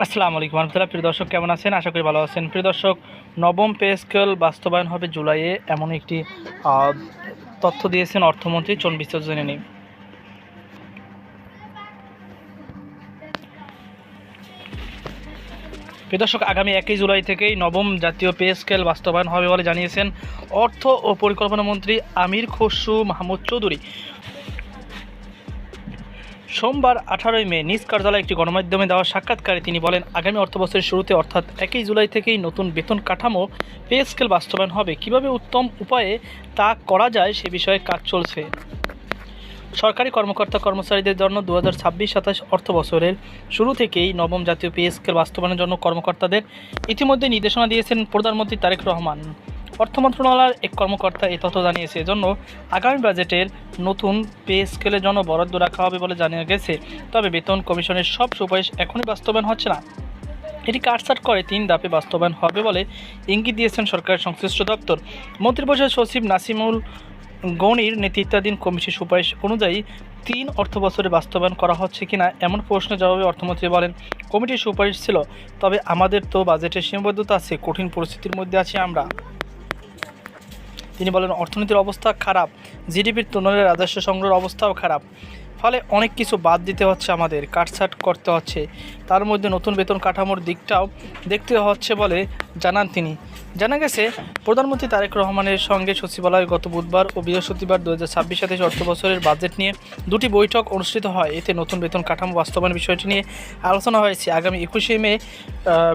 আসসালামু আলাইকুম রহমতুল্লাহ। প্রিয় দর্শক, কেমন আছেন? আশা করি ভালো আছেন। প্রিয় দর্শক, নবম পে স্কেল বাস্তবায়ন হবে জুলাইয়ে, এমন একটি তথ্য দিয়েছেন অর্থমন্ত্রী। চলুন বিস্তারিত জেনে নিই। প্রিয় দর্শক, আগামী 1 জুলাই থেকেই নবম জাতীয় পে স্কেল বাস্তবায়ন হবে বলে জানিয়েছেন অর্থ ও পরিকল্পনা মন্ত্রী আমির খসরু মাহমুদ চৌধুরী। সোমবার 18 মে নিজ কার্যালয়ে একটি গণমাধ্যমে দেওয়া সাক্ষাৎকারে তিনি বলেন, আগামী অর্থবছরের শুরুতে অর্থাৎ 1 জুলাই থেকেই নতুন বেতন কাঠামো পে স্কেল বাস্তবায়ন হবে। কীভাবে উত্তম উপায়ে তা করা যায় সে বিষয়ে কাজ চলছে। সরকারি কর্মকর্তা কর্মচারীদের জন্য 2026-27 অর্থবছরের শুরু থেকেই নবম জাতীয় পে স্কেল বাস্তবায়নের জন্য কর্মকর্তাদের ইতিমধ্যে নির্দেশনা দিয়েছেন প্রধানমন্ত্রী তারেক রহমান। অর্থ মন্ত্রণালয়ের এক কর্মকর্তা এই তথ্য জানিয়েছে। এজন্য আগামী বাজেটের নতুন পে স্কেলের জন্য বরাদ্দ রাখা হবে বলে জানা গেছে। তবে বেতন কমিশনের সব সুপারিশ এখনই বাস্তবায়ন হচ্ছে না। এটি কাটছাঁট করে 3 ধাপে বাস্তবায়ন হবে বলে ইঙ্গিত দিয়েছেন সরকারের সংশ্লিষ্ট দপ্তর। মন্ত্রিপরিষদ সচিব নাসিমুল গনির নেতৃত্বাধীন কমিটির সুপারিশ অনুযায়ী 3 অর্থবছরে বাস্তবায়ন করা হচ্ছে কিনা এমন প্রশ্নের জবাবে অর্থমন্ত্রী বলেন, কমিটির সুপারিশ ছিল, তবে আমাদের তো বাজেটের সীমাবদ্ধতা আছে, কঠিন পরিস্থিতির মধ্যে আছি আমরা। তিনি বলেন, অর্থনীতির অবস্থা খারাপ, জিডিপির তুলনায় রাজস্ব সংগ্রহের অবস্থাও খারাপ, ফলে অনেক কিছু বাদ দিতে হচ্ছে, আমাদের কাটছাঁট করতে হচ্ছে। তার মধ্যে নতুন বেতন কাঠামোর দিকটাও দেখতে হচ্ছে বলে জানান তিনি। জানা গেছে, প্রধানমন্ত্রী তারেক রহমানের সঙ্গে সচিবালয়ে গত বুধবার ও বৃহস্পতিবার 2026-27 অর্থবছরের বাজেট নিয়ে 2টি বৈঠক অনুষ্ঠিত হয়। এতে নতুন বেতন কাঠামো বাস্তবায়ন বিষয়টি নিয়ে আলোচনা হয়েছে। আগামী 21 মে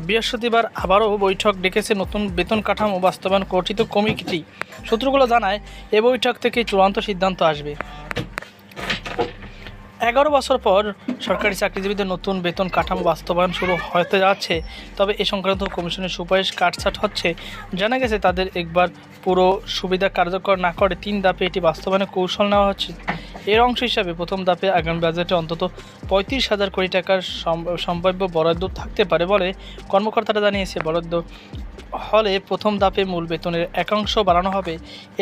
বৃহস্পতিবার আবারও বৈঠক ডেকেছে নতুন বেতন কাঠামো বাস্তবায়ন গঠিত কমিটি। সূত্রগুলো জানায়, এ বৈঠক থেকে চূড়ান্ত সিদ্ধান্ত আসবে। 11 বছর পর সরকারি চাকরিজীবীদের নতুন বেতন কাঠামো বাস্তবায়ন শুরু হতে যাচ্ছে। তবে এ সংক্রান্ত কমিশনের সুপারিশ কাটছাঁট হচ্ছে। জানা গেছে, তাদের একবার পুরো সুবিধা কার্যকর না করে 3 ধাপে এটি বাস্তবায়নের কৌশল নেওয়া হচ্ছে। এর অংশ হিসাবে প্রথম ধাপে আগামী বাজেটে অন্তত 35,000 কোটি টাকার সম্ভাব্য বরাদ্দ থাকতে পারে বলে কর্মকর্তারা জানিয়েছে। বরাদ্দ হলে প্রথম ধাপে মূল বেতনের একাংশ বাড়ানো হবে।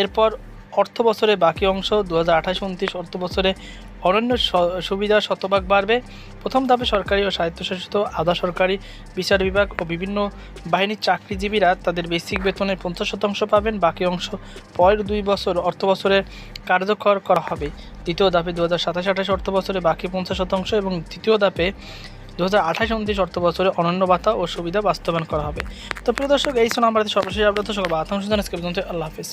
এরপর অর্থ বছরে বাকি অংশ 2028-29 অর্থ বছরে অন্যান্য সুবিধা শতভাগ বাড়বে। প্রথম ধাপে সরকারি ও স্বায়ত্তশাসিত আধা সরকারি বিচার বিভাগ ও বিভিন্ন বাহিনীর চাকরিজীবীরা তাদের বেসিক বেতনের 50% পাবেন। বাকি অংশ পরের 2 বছর অর্থ বছরে কার্যকর করা হবে। দ্বিতীয় ধাপে 2027-28 অর্থ বছরে বাকি 50% এবং তৃতীয় ধাপে 2028-29 অর্থ বছরে অনন্য ভাতা ও সুবিধা বাস্তবায়ন করা হবে। তো প্রিয় দর্শক, এই ছিল আমাদের সর্বশেষ আপডেট। সকল আল্লাহ হাফেজ।